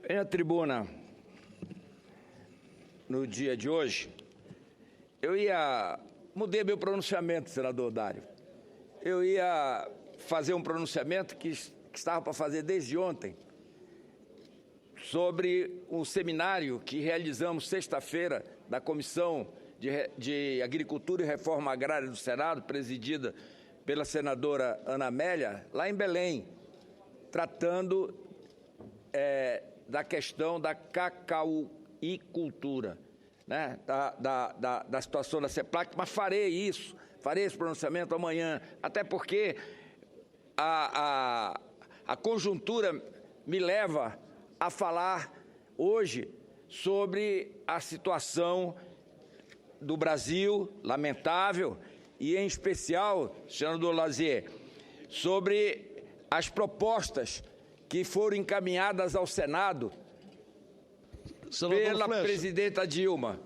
Em a tribuna, no dia de hoje, mudei meu pronunciamento, senador Dário. Eu ia fazer um pronunciamento que estava para fazer desde ontem, sobre um seminário que realizamos sexta-feira da Comissão de Agricultura e Reforma Agrária do Senado, presidida pela senadora Ana Amélia, lá em Belém, tratando da questão da cacauicultura, né? da situação da CEPLAC, mas farei esse pronunciamento amanhã, até porque a conjuntura me leva a falar hoje sobre a situação do Brasil, lamentável, e em especial, senador Lazier, sobre as propostas que foram encaminhadas ao Senado pela presidenta Dilma.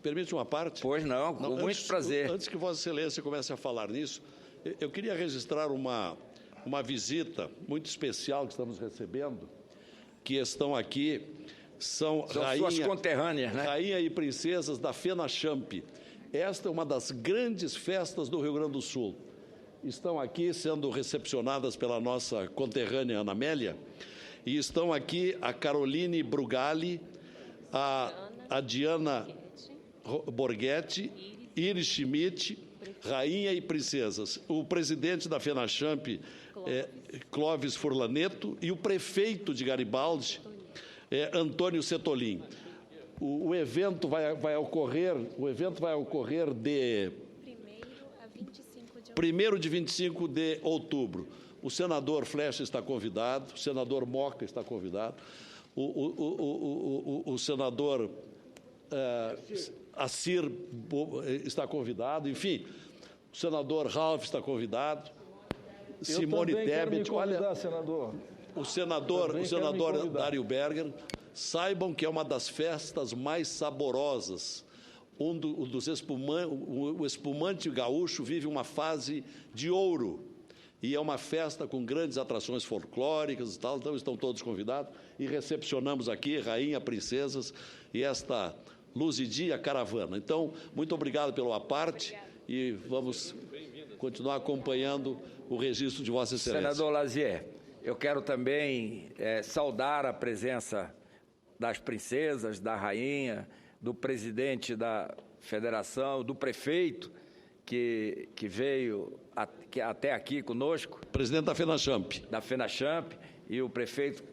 Permite uma parte? Pois não, com muito prazer. Antes que Vossa Excelência comece a falar nisso, eu queria registrar uma visita muito especial que estamos recebendo, que estão aqui, são suas conterrâneas, né? Rainha e princesas da FENACHAMP. Esta é uma das grandes festas do Rio Grande do Sul. Estão aqui sendo recepcionadas pela nossa conterrânea Ana Amélia, e estão aqui a Caroline Brugali, a Diana Borghetti, Iris Schmidt, Rainha e princesas. O presidente da FENACHAMP, Clóvis Furlaneto, e o prefeito de Garibaldi, Antônio Setolin. O evento vai ocorrer de 1º de 25 de outubro. O senador Flecha está convidado, o senador Moca está convidado, o senador Assir está convidado, enfim, o senador Ralph está convidado, Simone Tebet, olha, senador. o senador Dário Berger. Saibam que é uma das festas mais saborosas. O espumante gaúcho vive uma fase de ouro, e é uma festa com grandes atrações folclóricas e tal, então estão todos convidados, e recepcionamos aqui rainha, princesas e esta luzidia caravana. Então, muito obrigado pelo aparte, e vamos continuar acompanhando o registro de Vossa Excelência. Senador Lazier, eu quero também saudar a presença das princesas, da rainha, do presidente da federação, do prefeito que veio até aqui conosco. Presidente da FENACHAMP. Da FENACHAMP, e o prefeito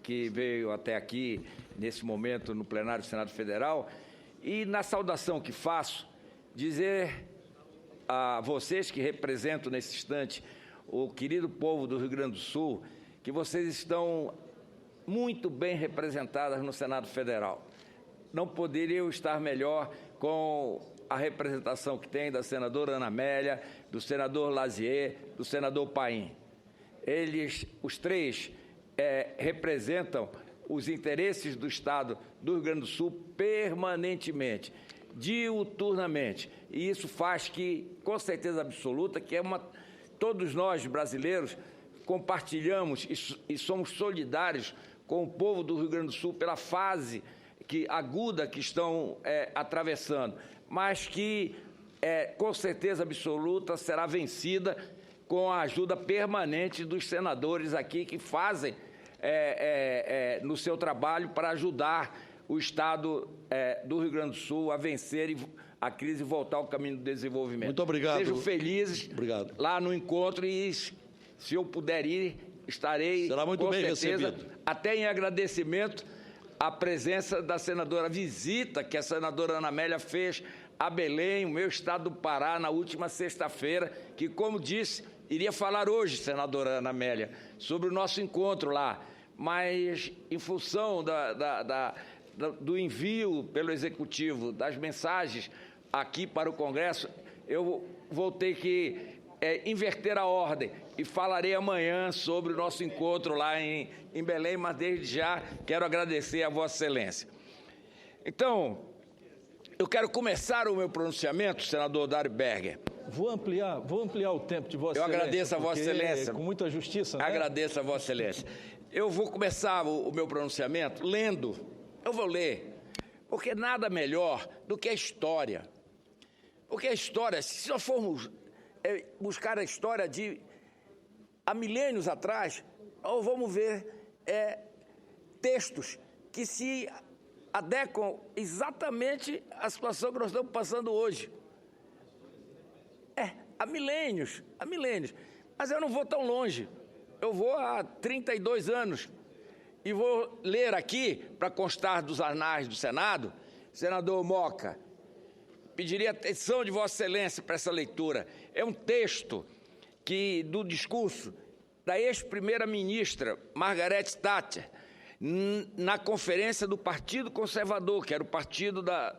que veio até aqui, nesse momento, no plenário do Senado Federal. E na saudação que faço, dizer a vocês que representam nesse instante o querido povo do Rio Grande do Sul, que vocês estão muito bem representadas no Senado Federal. Não poderiam estar melhor com a representação que tem da senadora Ana Amélia, do senador Lazier, do senador Paim. Eles, os três, representam os interesses do Estado do Rio Grande do Sul permanentemente, diuturnamente. E isso faz que, com certeza absoluta, que todos nós brasileiros compartilhamos e somos solidários com o povo do Rio Grande do Sul pela fase aguda que estão atravessando, mas que, com certeza absoluta, será vencida com a ajuda permanente dos senadores aqui que fazem no seu trabalho para ajudar o Estado do Rio Grande do Sul a vencer a crise e voltar ao caminho do desenvolvimento. Muito obrigado. Sejam felizes lá no encontro, e se eu puder ir, estarei, será muito com bem certeza, recebido. Até em agradecimento à presença da senadora, a visita que a senadora Ana Amélia fez a Belém, o meu estado do Pará, na última sexta-feira, que, como disse, iria falar hoje, senadora Ana Amélia, sobre o nosso encontro lá, mas em função do envio pelo Executivo das mensagens aqui para o Congresso, eu vou ter que inverter a ordem e falarei amanhã sobre o nosso encontro lá em Belém, mas desde já quero agradecer a Vossa Excelência. Então, eu quero começar o meu pronunciamento, senador Dário Berger. Vou ampliar o tempo de Vossa Excelência. Eu agradeço a Vossa Excelência. Com muita justiça, né? Agradeço a Vossa Excelência. eu vou começar o meu pronunciamento lendo. Eu vou ler, porque nada melhor do que a história. Porque a história, se nós formos buscar a história de há milênios atrás, nós vamos ver textos que se adequam exatamente à situação que nós estamos passando hoje. Há milênios. Mas eu não vou tão longe. Eu vou há 32 anos e vou ler aqui, para constar dos anais do Senado, senador Moca, pediria atenção de Vossa Excelência para essa leitura. É um texto do discurso da ex-primeira-ministra Margaret Thatcher, na conferência do Partido Conservador, que era o partido da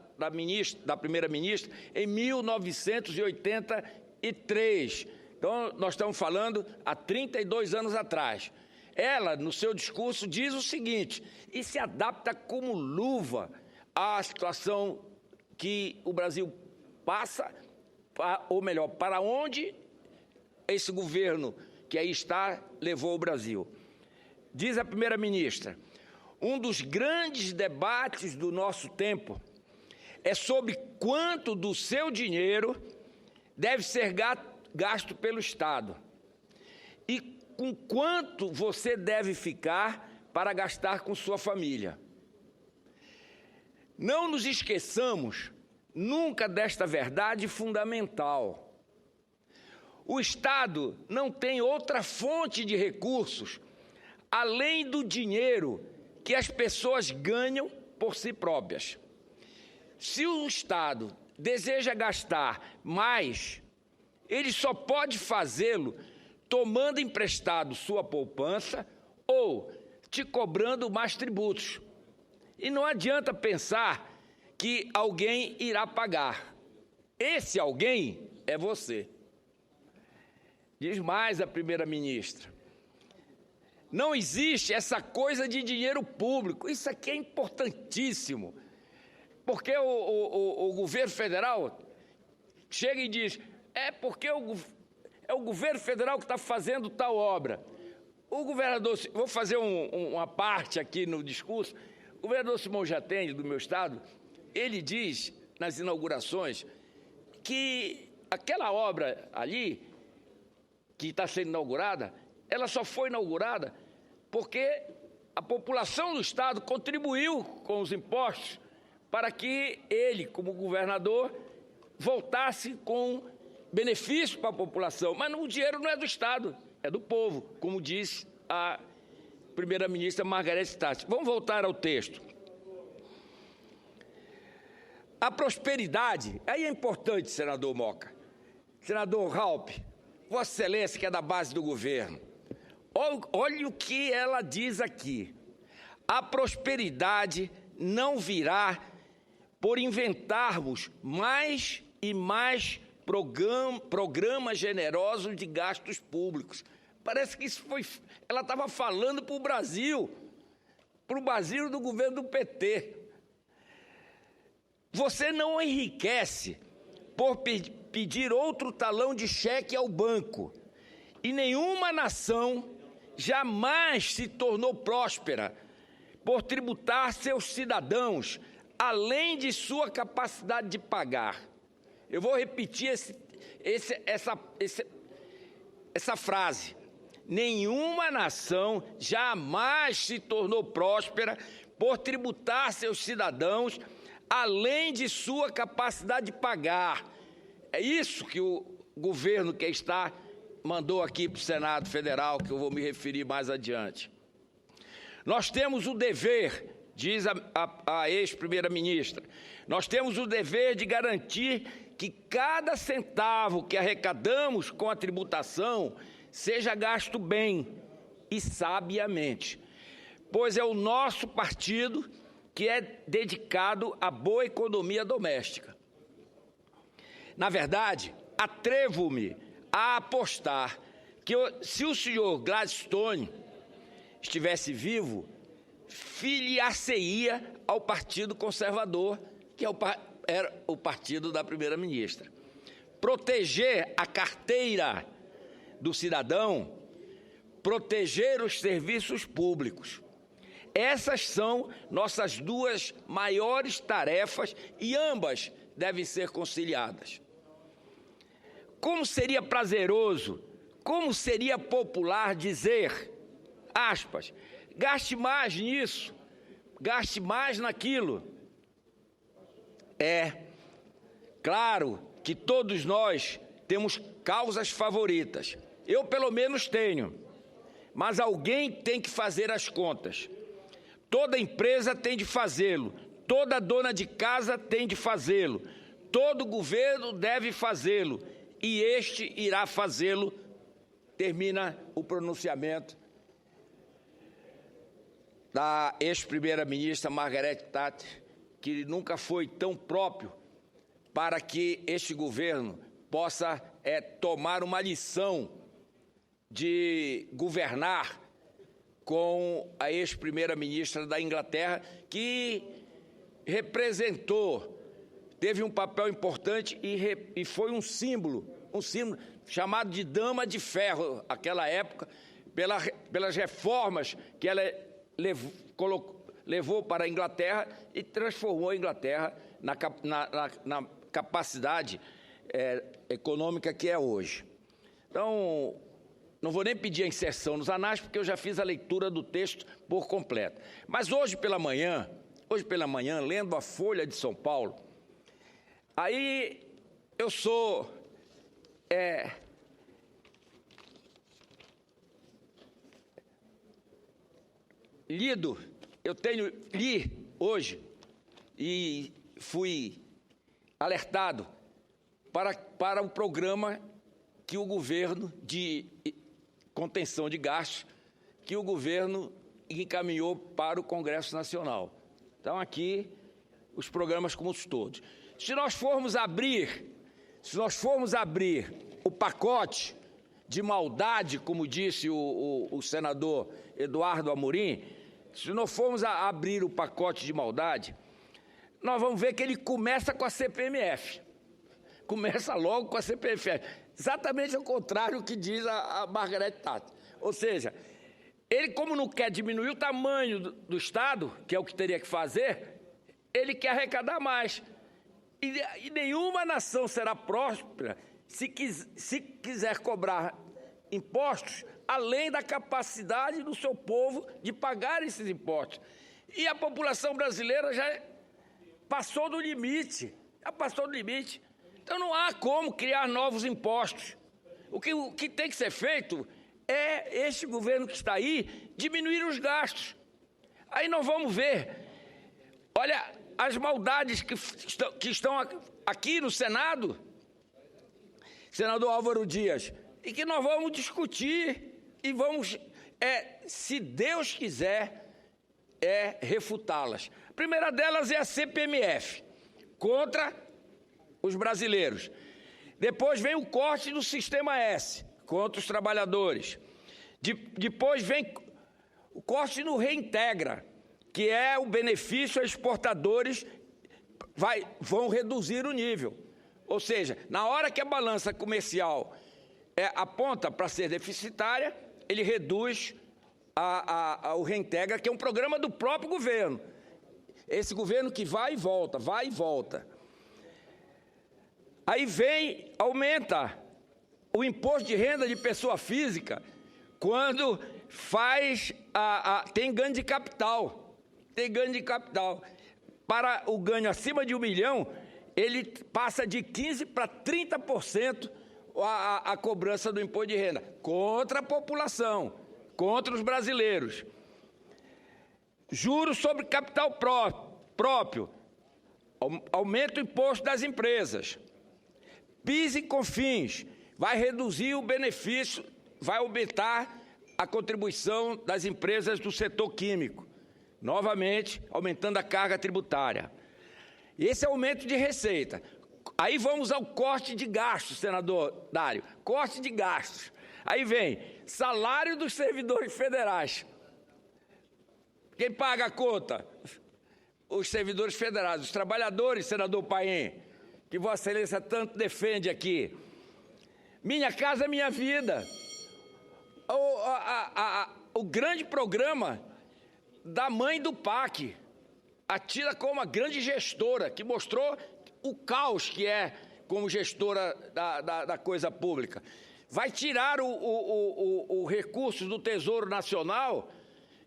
primeira-ministra, em 1983. Então, nós estamos falando há 32 anos atrás. Ela, no seu discurso, diz o seguinte, e se adapta como luva à situação que o Brasil passa, ou melhor, para onde esse governo que aí está levou o Brasil. Diz a primeira-ministra, um dos grandes debates do nosso tempo é sobre quanto do seu dinheiro deve ser gasto pelo Estado e com quanto você deve ficar para gastar com sua família. Não nos esqueçamos nunca desta verdade fundamental. O Estado não tem outra fonte de recursos além do dinheiro que as pessoas ganham por si próprias. Se o Estado deseja gastar mais, ele só pode fazê-lo tomando emprestado sua poupança ou te cobrando mais tributos. E não adianta pensar que alguém irá pagar. Esse alguém é você. Diz mais a primeira-ministra. Não existe essa coisa de dinheiro público. Isso aqui é importantíssimo. Porque o governo federal chega e diz, porque é o governo federal que está fazendo tal obra. O governador, vou fazer uma parte aqui no discurso, o governador Simão Jatende, do meu estado, ele diz nas inaugurações que aquela obra ali, que está sendo inaugurada, ela só foi inaugurada porque a população do estado contribuiu com os impostos para que ele, como governador, voltasse com benefício para a população. Mas o dinheiro não é do Estado, é do povo, como disse a primeira-ministra Margaret Thatcher. Vamos voltar ao texto. A prosperidade, aí é importante, senador Moca, senador Raup, Vossa Excelência, que é da base do governo, olha o que ela diz aqui. A prosperidade não virá por inventarmos mais e mais programas generosos de gastos públicos. Parece que isso foi... Ela estava falando para o Brasil do governo do PT. Você não enriquece por pedir outro talão de cheque ao banco. E nenhuma nação jamais se tornou próspera por tributar seus cidadãos além de sua capacidade de pagar. Eu vou repetir essa frase. Nenhuma nação jamais se tornou próspera por tributar seus cidadãos além de sua capacidade de pagar. É isso que o governo que está mandou aqui para o Senado Federal, que eu vou me referir mais adiante. Nós temos o dever, diz a ex-primeira-ministra, nós temos o dever de garantir que cada centavo que arrecadamos com a tributação seja gasto bem e sabiamente, pois é o nosso partido que é dedicado à boa economia doméstica. Na verdade, atrevo-me a apostar que se o senhor Gladstone estivesse vivo, filiar-se-ia ao Partido Conservador, que era o partido da primeira-ministra. Proteger a carteira do cidadão proteger os serviços públicos. Essas são nossas duas maiores tarefas e ambas devem ser conciliadas. Como seria prazeroso, como seria popular dizer, aspas, gaste mais nisso, gaste mais naquilo. É claro que todos nós temos causas favoritas. Eu, pelo menos, tenho. Mas alguém tem que fazer as contas. Toda empresa tem de fazê-lo. Toda dona de casa tem de fazê-lo. Todo governo deve fazê-lo. E este irá fazê-lo. Termina o pronunciamento da ex-primeira-ministra Margaret Thatcher, que nunca foi tão próprio para que este governo possa tomar uma lição de governar com a ex-primeira-ministra da Inglaterra, que representou, teve um papel importante e foi um símbolo chamado de Dama de Ferro, naquela época, pelas reformas que ela levou para a Inglaterra e transformou a Inglaterra na capacidade econômica que é hoje. Então, não vou nem pedir a inserção nos anais, porque eu já fiz a leitura do texto por completo. Mas hoje pela manhã, lendo a Folha de São Paulo, aí eu sou li hoje e fui alertado para um programa que o governo de contenção de gastos, que o governo encaminhou para o Congresso Nacional. Então, aqui, os programas como todos. Se nós formos abrir o pacote de maldade, como disse o senador Eduardo Amorim, se nós formos abrir o pacote de maldade, nós vamos ver que ele começa com a CPMF. Começa logo com a CPMF. Exatamente ao contrário do que diz a Margaret Thatcher. Ou seja, ele, como não quer diminuir o tamanho do Estado, que é o que teria que fazer, ele quer arrecadar mais. E nenhuma nação será próspera se quiser cobrar impostos além da capacidade do seu povo de pagar esses impostos. E a população brasileira já passou do limite. Então, não há como criar novos impostos. O que tem que ser feito é este governo que está aí diminuir os gastos. Aí nós vamos ver, olha, as maldades que estão aqui no Senado, senador Álvaro Dias, e que nós vamos discutir e vamos, se Deus quiser, refutá-las. A primeira delas é a CPMF, contra os brasileiros. Depois vem o corte do Sistema S, contra os trabalhadores. Depois vem o corte no Reintegra, que é o benefício a exportadores, vão reduzir o nível. Ou seja, na hora que a balança comercial aponta para ser deficitária, ele reduz o Reintegra, que é um programa do próprio governo. Esse governo que vai e volta. Aí aumenta o imposto de renda de pessoa física quando tem ganho de capital. Para o ganho acima de 1 milhão, ele passa de 15% para 30% a cobrança do imposto de renda, contra a população, contra os brasileiros. Juros sobre capital próprio, aumenta o imposto das empresas. PIS e COFINS, vai reduzir o benefício, vai aumentar a contribuição das empresas do setor químico, novamente aumentando a carga tributária. Esse é o aumento de receita. Aí vamos ao corte de gastos, senador Dário, corte de gastos. Aí vem salário dos servidores federais. Quem paga a conta? Os servidores federais, os trabalhadores, senador Paim, que Vossa Excelência tanto defende aqui. Minha Casa Minha Vida. o grande programa da mãe do PAC, a tida como uma grande gestora, que mostrou o caos que é como gestora da coisa pública. Vai tirar o recurso do Tesouro Nacional,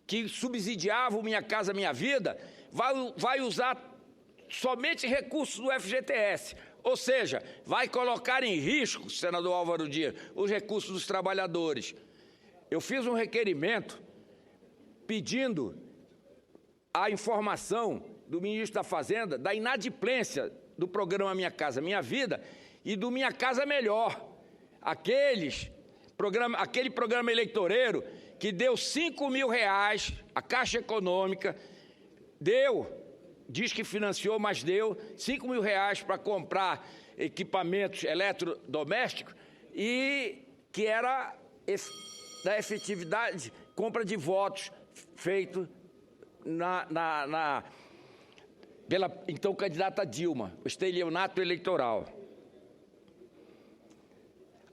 que subsidiava o Minha Casa Minha Vida, vai usar somente recursos do FGTS, ou seja, vai colocar em risco, senador Álvaro Dias, os recursos dos trabalhadores. Eu fiz um requerimento pedindo a informação do ministro da Fazenda da inadimplência do programa Minha Casa Minha Vida e do Minha Casa Melhor, aquele programa eleitoreiro que deu R$5 mil, a Caixa Econômica diz que financiou, mas deu R$5 mil para comprar equipamentos eletrodomésticos e que era da efetividade, compra de votos feito pela então candidata Dilma, o estelionato eleitoral.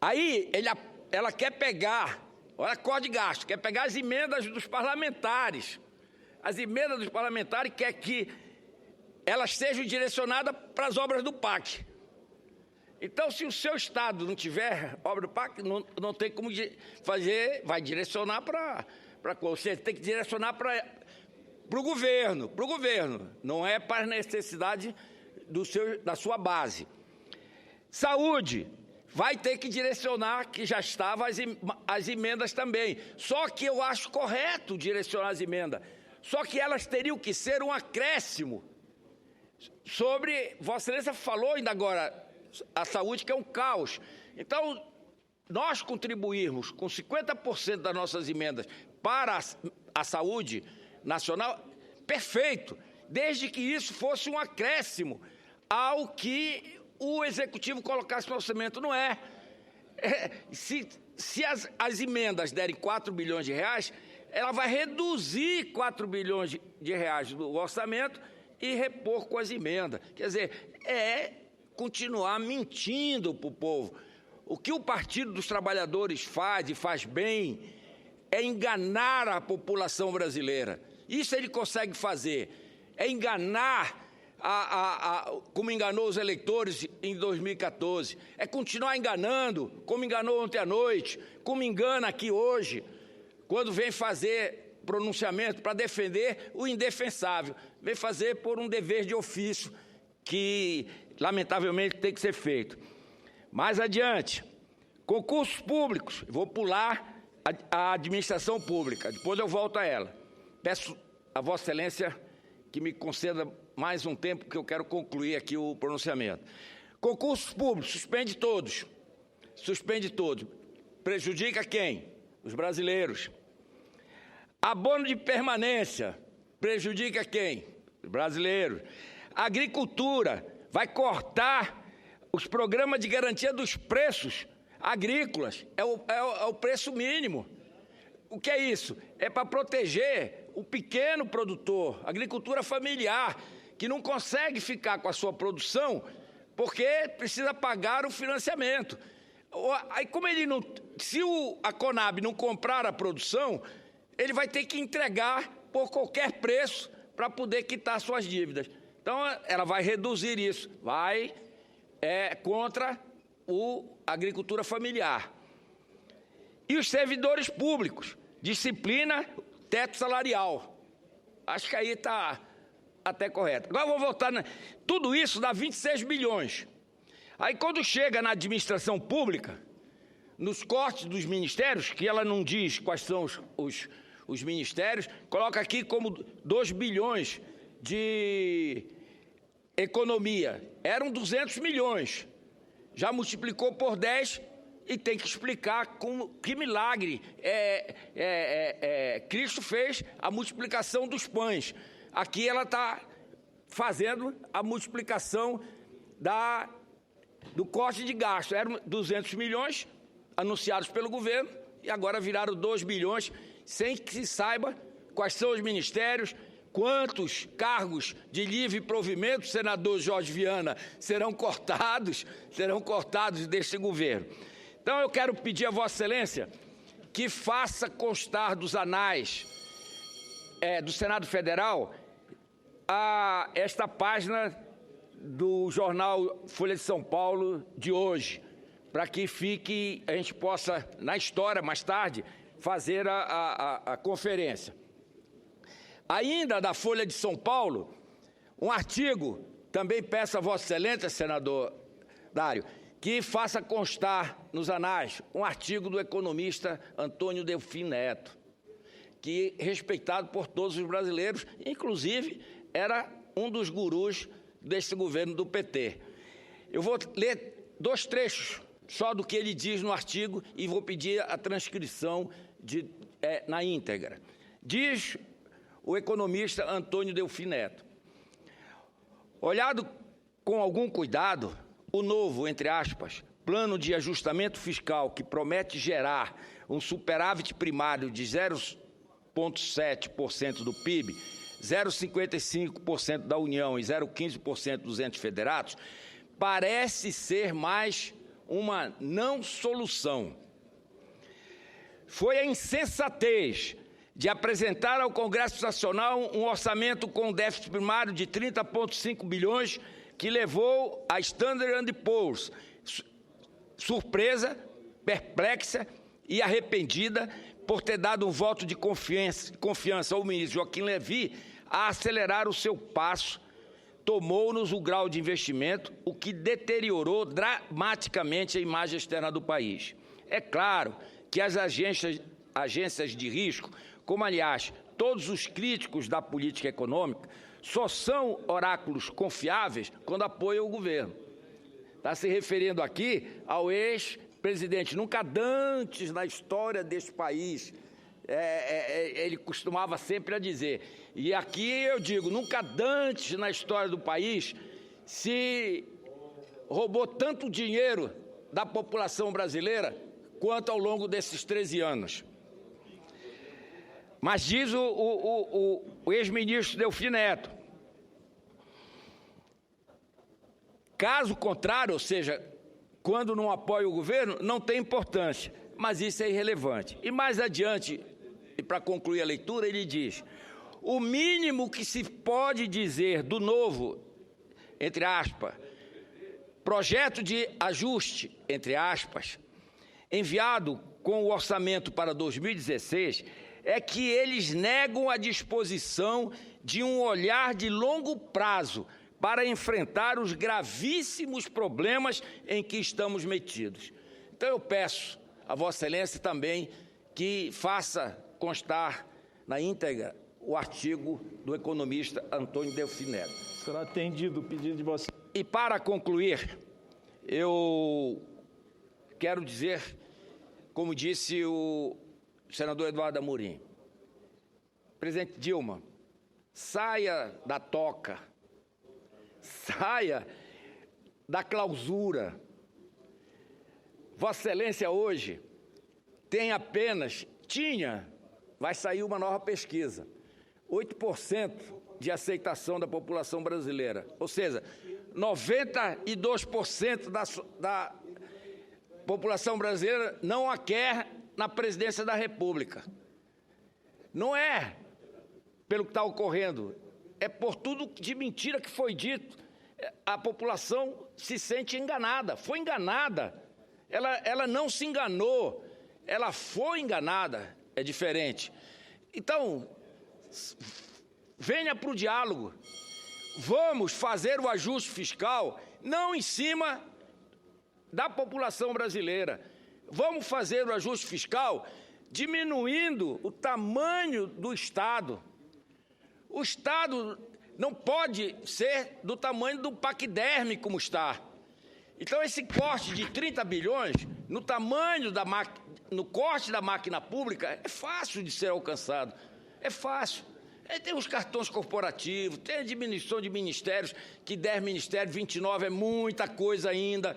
Aí ela quer pegar, olha a corda de gasto, quer pegar as emendas dos parlamentares. As emendas dos parlamentares quer que elas sejam direcionadas para as obras do PAC. Então, se o seu estado não tiver obra do PAC, não tem como fazer, vai direcionar para você tem que direcionar para o governo, não é para a necessidade da sua base. Saúde, vai ter que direcionar, que já estava as emendas também. Só que eu acho correto direcionar as emendas, só que elas teriam que ser um acréscimo sobre, Vossa Excelência falou ainda agora, a saúde, que é um caos. Então, nós contribuirmos com 50% das nossas emendas para a saúde nacional, perfeito, desde que isso fosse um acréscimo ao que o Executivo colocasse no orçamento. Não é. Se as emendas derem 4 bilhões de reais, ela vai reduzir 4 bilhões de reais do orçamento e repor com as emendas. Quer dizer, continuar mentindo para o povo. O que o Partido dos Trabalhadores faz, e faz bem, é enganar a população brasileira. Isso ele consegue fazer. É enganar, como enganou os eleitores em 2014. É continuar enganando, como enganou ontem à noite, como engana aqui hoje, quando vem fazer pronunciamento para defender o indefensável. Vem fazer por um dever de ofício que, lamentavelmente, tem que ser feito. Mais adiante, concursos públicos. Vou pular a administração pública, depois eu volto a ela. Peço a Vossa Excelência que me conceda mais um tempo, porque eu quero concluir aqui o pronunciamento. Concursos públicos, suspende todos. Suspende todos. Prejudica quem? Os brasileiros. Abono de permanência, prejudica quem? Os brasileiros. Agricultura, vai cortar os programas de garantia dos preços agrícolas, é o preço mínimo. O que é isso? É para proteger o pequeno produtor, agricultura familiar, que não consegue ficar com a sua produção porque precisa pagar o financiamento. Aí, como ele não, se a Conab não comprar a produção, ele vai ter que entregar por qualquer preço para poder quitar suas dívidas. Então, ela vai reduzir isso, vai contra a agricultura familiar. E os servidores públicos, disciplina, teto salarial. Acho que aí está até correto. Agora vou voltar. Tudo isso dá 26 bilhões. Aí quando chega na administração pública, nos cortes dos ministérios, que ela não diz quais são os ministérios, coloca aqui como 2 bilhões de economia. Eram 200 milhões. Já multiplicou por 10 e tem que explicar que milagre Cristo fez a multiplicação dos pães. Aqui ela está fazendo a multiplicação do corte de gasto. Eram 200 milhões anunciados pelo governo e agora viraram 2 bilhões, sem que se saiba quais são os ministérios, quantos cargos de livre provimento, senador Jorge Viana, serão cortados deste governo. Então eu quero pedir a Vossa Excelência que faça constar dos anais do Senado Federal esta página do jornal Folha de São Paulo de hoje, para que a gente possa, na história, mais tarde, fazer a conferência. Ainda da Folha de São Paulo, um artigo, também peço a Vossa Excelência, senador Dário, que faça constar nos anais um artigo do economista Antônio Delfim Neto, que é respeitado por todos os brasileiros, inclusive era um dos gurus desse governo do PT. Eu vou ler 2 trechos só do que ele diz no artigo e vou pedir a transcrição na íntegra. Diz o economista Antônio Delfim Neto: olhado com algum cuidado, o novo, entre aspas, plano de ajustamento fiscal que promete gerar um superávit primário de 0,7% do PIB, 0,55% da União e 0,15% dos entes federados, parece ser mais uma não solução. Foi a insensatez de apresentar ao Congresso Nacional um orçamento com déficit primário de 30,5 bilhões que levou a Standard & Poor's, surpresa, perplexa e arrependida por ter dado um voto de confiança ao ministro Joaquim Levy a acelerar o seu passo, tomou-nos o grau de investimento, o que deteriorou dramaticamente a imagem externa do país. É claro que as agências de risco, como, aliás, todos os críticos da política econômica, só são oráculos confiáveis quando apoiam o governo. Está se referindo aqui ao ex-presidente. Nunca dantes na história deste país, ele costumava sempre a dizer, e aqui eu digo, nunca dantes na história do país se roubou tanto dinheiro da população brasileira quanto ao longo desses 13 anos. Mas diz o ex-ministro Delfim Neto, caso contrário, ou seja, quando não apoia o governo, não tem importância, mas isso é irrelevante. E mais adiante, e para concluir a leitura, ele diz: o mínimo que se pode dizer do novo, entre aspas, projeto de ajuste, entre aspas, enviado com o orçamento para 2016, é que eles negam a disposição de um olhar de longo prazo para enfrentar os gravíssimos problemas em que estamos metidos. Então eu peço a Vossa Excelência também que faça constar na íntegra o artigo do economista Antônio Delfim Neto. Será atendido o pedido de Vossa Excelência. E para concluir, eu quero dizer, como disse o senador Eduardo Amorim, presidente Dilma, saia da toca, saia da clausura. Vossa Excelência hoje vai sair uma nova pesquisa, 8% de aceitação da população brasileira, ou seja, 92% da população brasileira não a quer na presidência da República. Não é pelo que está ocorrendo, é por tudo de mentira que foi dito. A população se sente enganada, foi enganada. Ela não se enganou, ela foi enganada, é diferente. Então, venha para o diálogo. Vamos fazer o ajuste fiscal não em cima da população brasileira. Vamos fazer o ajuste fiscal diminuindo o tamanho do Estado. O Estado não pode ser do tamanho do paquiderme como está. Então, esse corte de 30 bilhões no tamanho no corte da máquina pública é fácil de ser alcançado. É fácil. Tem os cartões corporativos, tem a diminuição de ministérios, que 10 ministérios, 29 é muita coisa ainda.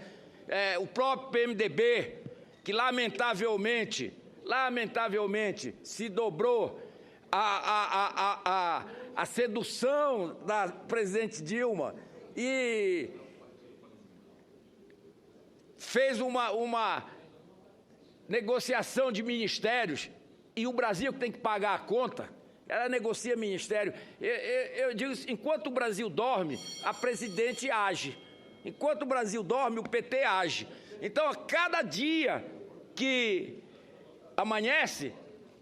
O próprio PMDB, que lamentavelmente, se dobrou a sedução da presidente Dilma e negociação de ministérios, e o Brasil que tem que pagar a conta, ela negocia ministério. Eu digo, enquanto o Brasil dorme, a presidente age. Enquanto o Brasil dorme, o PT age. Então, a cada dia que amanhece,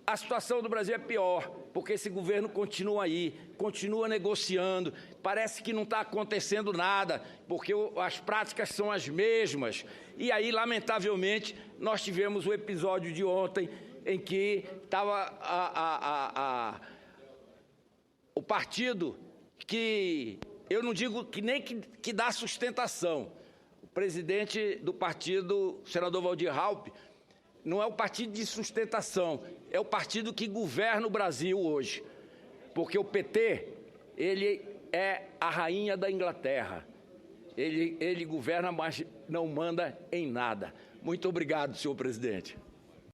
a situação do Brasil é pior, porque esse governo continua aí, continua negociando, parece que não está acontecendo nada, porque as práticas são as mesmas. E aí, lamentavelmente, nós tivemos o episódio de ontem, em que estava o partido que, eu não digo que nem que dá sustentação, o presidente do partido, o senador Waldir Raupp, não é o partido de sustentação, é o partido que governa o Brasil hoje. Porque o PT, ele é a rainha da Inglaterra. Ele governa, mas não manda em nada. Muito obrigado, senhor presidente.